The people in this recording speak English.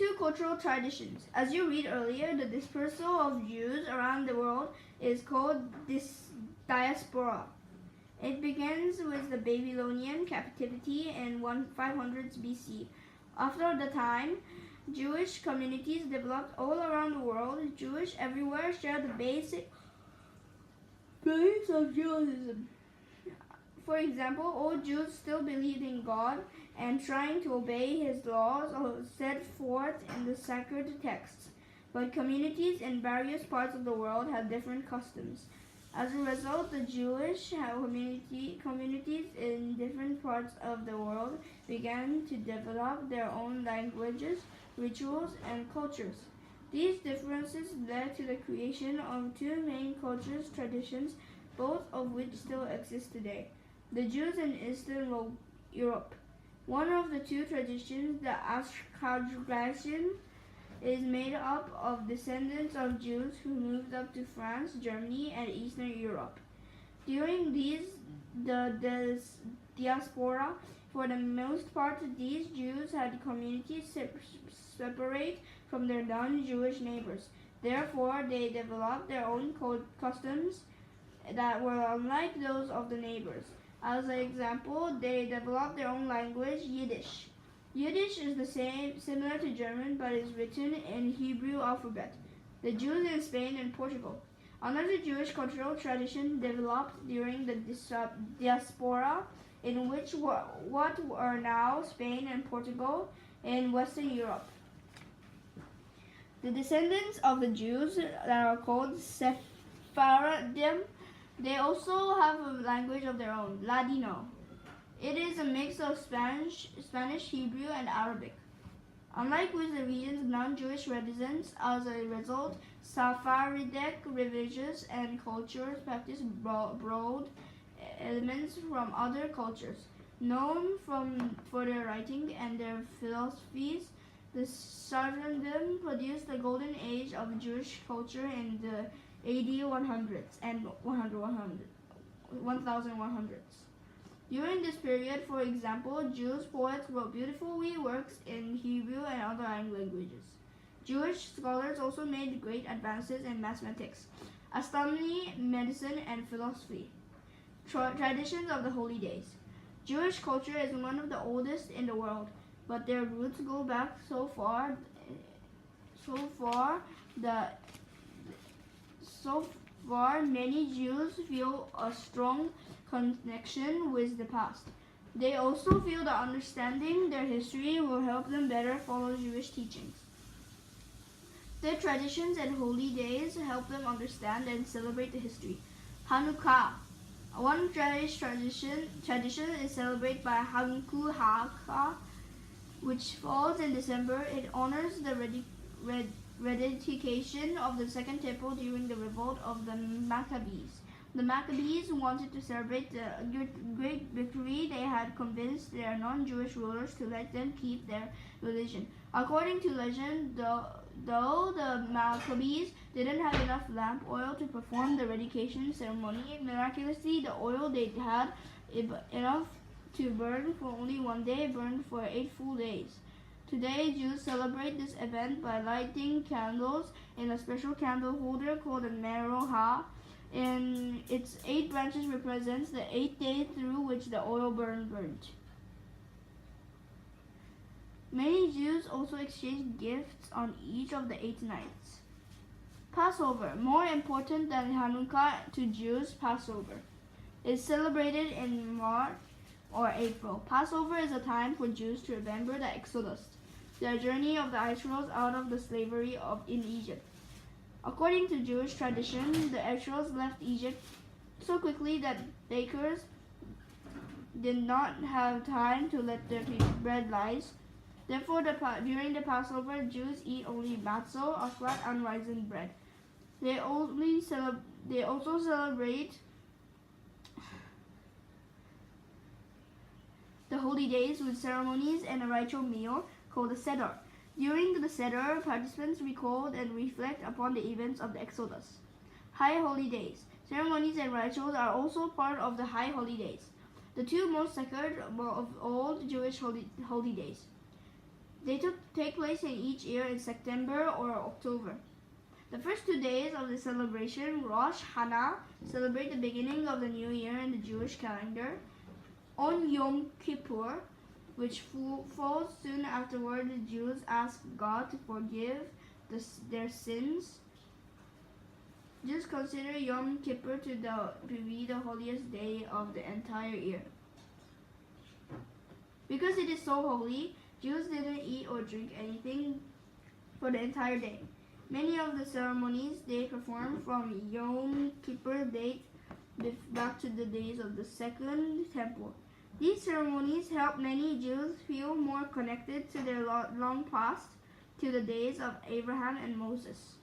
Two cultural traditions. As you read earlier, the dispersal of Jews around the world is called diaspora. It begins with the Babylonian captivity in 500s BC. After the time, Jewish communities developed all around the world. Jewish everywhere share the basic beliefs of Judaism. For example, all Jews still believed in God and trying to obey His laws set forth in the sacred texts. But communities in various parts of the world have different customs. As a result, the Jewish communities in different parts of the world began to develop their own languages, rituals, and cultures. These differences led to the creation of two main cultures traditions, both of which still exist today. The Jews in Eastern Europe. One of the two traditions, the Ashkenazism, is made up of descendants of Jews who moved up to France, Germany, and Eastern Europe. During the diaspora, for the most part, these Jews had communities separate from their non-Jewish neighbors. Therefore, they developed their own customs that were unlike those of the neighbors. As an example, they developed their own language, Yiddish. Yiddish is similar to German, but is written in Hebrew alphabet. The Jews in Spain and Portugal. Another Jewish cultural tradition developed during the diaspora, in which what are now Spain and Portugal in Western Europe. The descendants of the Jews that are called Sephardim, they also have a language of their own, Ladino. It is a mix of Spanish, Hebrew, and Arabic. Unlike with the region's non-Jewish residents, as a result, Sephardic religious and cultures practice broad elements from other cultures. Known for their writing and their philosophies, the Sephardim produced the golden age of Jewish culture in the AD 100s and 1100s. During this period, for example, Jewish poets wrote beautiful works in Hebrew and other languages. Jewish scholars also made great advances in mathematics, astronomy, medicine, and philosophy. Traditions of the holy days. Jewish culture is one of the oldest in the world, but their roots go back so far many Jews feel a strong connection with the past. They also feel that understanding their history will help them better follow Jewish teachings. Their traditions and holy days help them understand and celebrate the history. Hanukkah. One Jewish tradition is celebrated by Hanukkah, which falls in December. It honors the rededication of the Second Temple during the revolt of the Maccabees. The Maccabees wanted to celebrate the great victory. They had convinced their non-Jewish rulers to let them keep their religion. According to legend, though the Maccabees didn't have enough lamp oil to perform the rededication ceremony, miraculously the oil they had enough to burn for only one day burned for 8 full days. Today, Jews celebrate this event by lighting candles in a special candle holder called a menorah. And its 8 branches represents the 8 days through which the oil burnt. Many Jews also exchange gifts on each of the 8 nights. Passover, more important than Hanukkah to Jews, Passover is celebrated in March or April. Passover is a time for Jews to remember the Exodus, their journey of the Israelites out of the slavery in Egypt. According to Jewish tradition, the Israelites left Egypt so quickly that bakers did not have time to let their bread lie. Therefore, during the Passover, Jews eat only matzah, a flat unrisen bread. They also celebrate the holy days with ceremonies and a ritual meal called the Seder. During the Seder, participants recall and reflect upon the events of the Exodus. High Holy Days. Ceremonies and rituals are also part of the High Holy Days, the two most sacred of all Jewish holy days. They take place in each year in September or October. The first 2 days of the celebration, Rosh Hashanah, celebrate the beginning of the new year in the Jewish calendar. On Yom Kippur, which falls soon afterward, the Jews ask God to forgive their sins. Jews consider Yom Kippur to be the holiest day of the entire year. Because it is so holy, Jews didn't eat or drink anything for the entire day. Many of the ceremonies they perform from Yom Kippur date back to the days of the Second Temple. These ceremonies help many Jews feel more connected to their long past, to the days of Abraham and Moses.